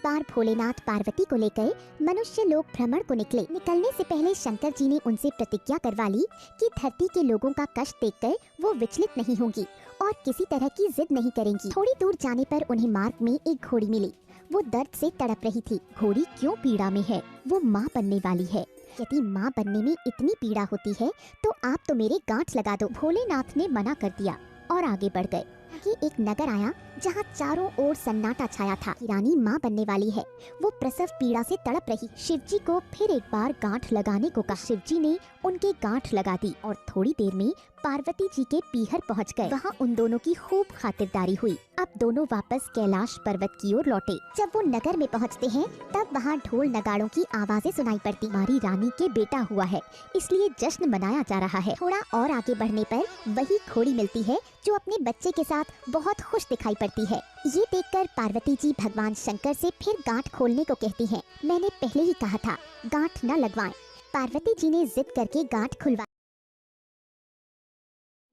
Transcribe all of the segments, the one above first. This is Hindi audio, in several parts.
बार भोलेनाथ पार्वती को लेकर मनुष्य लोग भ्रमण को निकले। निकलने से पहले शंकर जी ने उनसे प्रतिज्ञा करवा ली कि धरती के लोगों का कष्ट देखकर वो विचलित नहीं होंगी और किसी तरह की जिद नहीं करेंगी। थोड़ी दूर जाने पर उन्हें मार्ग में एक घोड़ी मिली। वो दर्द से तड़प रही थी। घोड़ी क्यों पीड़ा में है? वो माँ बनने वाली है। यदि माँ बनने में इतनी पीड़ा होती है तो आप तो मेरे गांठ लगा दो। भोलेनाथ ने मना कर दिया और आगे बढ़ गए। एक नगर आया जहाँ चारों ओर सन्नाटा छाया था। रानी माँ बनने वाली है। वो प्रसव पीड़ा से तड़प रही। शिवजी को फिर एक बार गांठ लगाने को कहा। शिवजी ने उनके गांठ लगा दी और थोड़ी देर में पार्वती जी के पीहर पहुँच गए। वहाँ उन दोनों की खूब खातिरदारी हुई। अब दोनों वापस कैलाश पर्वत की ओर लौटे। जब वो नगर में पहुँचते हैं तब वहाँ ढोल नगाड़ों की आवाजें सुनाई पड़ती। हमारी रानी के बेटा हुआ है, इसलिए जश्न मनाया जा रहा है। थोड़ा और आगे बढ़ने पर वही घोड़ी मिलती है जो अपने बच्चे के साथ बहुत खुश दिखाई पड़ती है। ये देखकर पार्वती जी भगवान शंकर से फिर गांठ खोलने को कहती हैं। मैंने पहले ही कहा था गांठ न लगवाएं। पार्वती जी ने जिद करके गांठ खुलवा।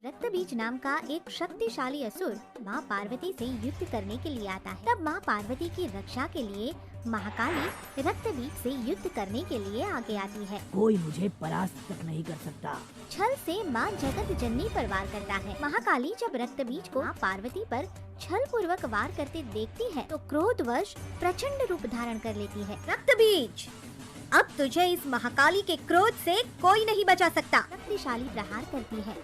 रक्तबीज नाम का एक शक्तिशाली असुर माँ पार्वती से युद्ध करने के लिए आता है। तब माँ पार्वती की रक्षा के लिए महाकाली रक्तबीज से युद्ध करने के लिए आगे आती है। कोई मुझे परास्त तक नहीं कर सकता। छल से माँ जगत जननी पर वार करता है। महाकाली जब रक्तबीज को माँ पार्वती पर छल पूर्वक वार करते देखती है तो क्रोधवश प्रचंड रूप धारण कर लेती है। रक्तबीज, अब तुझे इस महाकाली के क्रोध से कोई नहीं बचा सकता। शक्तिशाली प्रहार करती है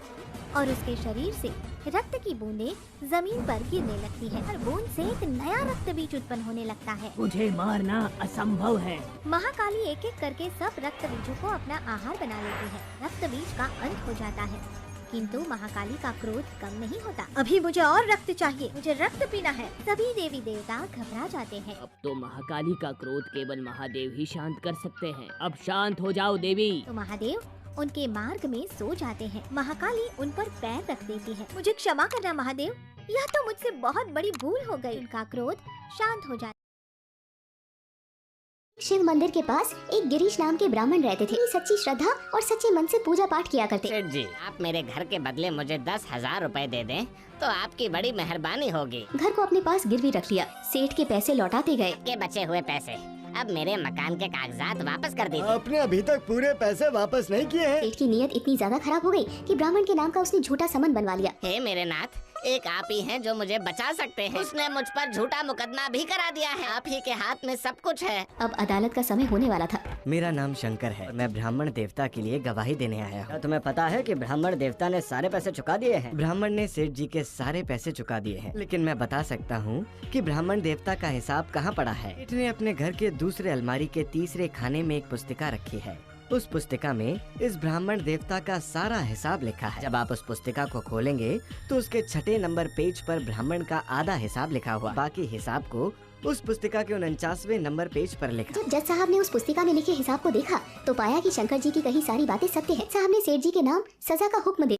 और उसके शरीर से रक्त की बूंदें जमीन पर गिरने लगती है और बूंद से एक नया रक्त बीज उत्पन्न होने लगता है। मुझे मारना असंभव है। महाकाली एक एक करके सब रक्त बीजों को अपना आहार बना लेती है। रक्त बीज का अंत हो जाता है, किंतु महाकाली का क्रोध कम नहीं होता। अभी मुझे और रक्त चाहिए, मुझे रक्त पीना है। सभी देवी देवता घबरा जाते हैं। अब तो महाकाली का क्रोध केवल महादेव ही शांत कर सकते हैं। अब शांत हो जाओ देवी। तो महादेव उनके मार्ग में सो जाते हैं। महाकाली उन पर पैर रख देती है। मुझे क्षमा करना महादेव, यह तो मुझसे बहुत बड़ी भूल हो गई। उनका क्रोध शांत हो जाता। शिव मंदिर के पास एक गिरीश नाम के ब्राह्मण रहते थे। सच्ची श्रद्धा और सच्चे मन से पूजा पाठ किया करते। सेठ जी, आप मेरे घर के बदले मुझे 10,000 रुपए दे दें तो आपकी बड़ी मेहरबानी होगी। घर को अपने पास गिरवी रख लिया। सेठ के पैसे लौटाते गए। के बचे हुए पैसे अब मेरे मकान के कागजात वापस कर दीजिए। आपने अभी तक पूरे पैसे वापस नहीं किए हैं। सेठ की नीयत इतनी ज्यादा खराब हो गई कि ब्राह्मण के नाम का उसने झूठा समन बनवा लिया। हे मेरे नाथ, एक आप ही हैं जो मुझे बचा सकते हैं। उसने मुझ पर झूठा मुकदमा भी करा दिया है। आप ही के हाथ में सब कुछ है। अब अदालत का समय होने वाला था। मेरा नाम शंकर है। मैं ब्राह्मण देवता के लिए गवाही देने आया हूँ। तुम्हें पता है कि ब्राह्मण देवता ने सारे पैसे चुका दिए हैं। ब्राह्मण ने सेठ जी के सारे पैसे चुका दिए हैं, लेकिन मैं बता सकता हूँ कि ब्राह्मण देवता का हिसाब कहाँ पड़ा है। सेठ ने अपने घर के दूसरे अलमारी के तीसरे खाने में एक पुस्तिका रखी है। उस पुस्तिका में इस ब्राह्मण देवता का सारा हिसाब लिखा है। जब आप उस पुस्तिका को खोलेंगे तो उसके 6 नंबर पेज पर ब्राह्मण का आधा हिसाब लिखा हुआ, बाकी हिसाब को उस पुस्तिका के 49वें नंबर पेज पर लिखा। जब जज साहब ने उस पुस्तिका में लिखे हिसाब को देखा तो पाया कि शंकर जी की कही सारी बातें सत्य है। साहब ने सेठ जी के नाम सजा का हुक्म दे